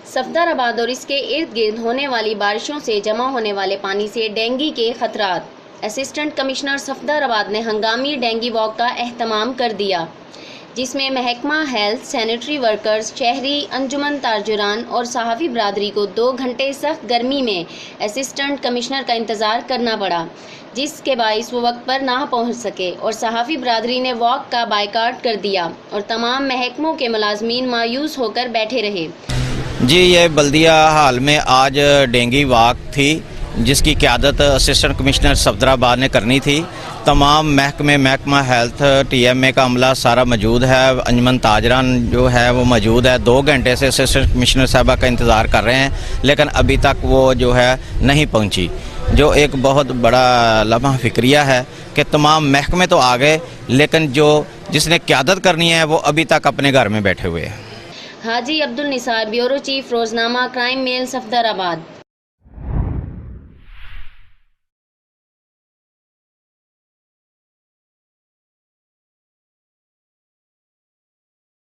صفدرآباد اور اس کے ارد گرد ہونے والی بارشوں سے جمع ہونے والے پانی سے ڈینگی کے خطرات۔ اسسٹنٹ کمشنر صفدرآباد نے ہنگامی ڈینگی واک کا اہتمام کر دیا، جس میں محکمہ ہیلتھ، سینیٹری ورکرز، شہری انجمن تاجران اور صحافی برادری کو 2 گھنٹے سخت گرمی میں اسسٹنٹ کمشنر کا انتظار کرنا پڑا، جس کے باعث وہ وقت پر نہ پہنچ سکے اور صحافی برادری نے واک کا بائیکاٹ کر دیا اور تمام محکموں کے ملازمین مایوس ہو کر بیٹھے رہے۔ جی، یہ بلدیہ حال میں آج ڈینگی واک تھی، جس کی قیادت اسسٹنٹ کمشنر صفدرآباد نے کرنی تھی۔ تمام محکمہ ہیلتھ، ٹی ایم اے کا عملہ سارا موجود ہے، انجمن تاجران جو ہے وہ موجود ہے۔ 2 گھنٹے سے اسسٹنٹ کمشنر صاحبہ کا انتظار کر رہے ہیں، لیکن ابھی تک وہ جو ہے نہیں پہنچی، جو ایک بہت بڑا لمحہ فکریہ ہے کہ تمام محکمے تو آ گئے، لیکن جس نے قیادت کرنی ہے وہ ابھی تک اپنے گھر میں بیٹھے ہوئے ہیں۔ حاجی عبدالنثار، بیورو چیف، روزنامہ کرائم میل، صفدرآباد۔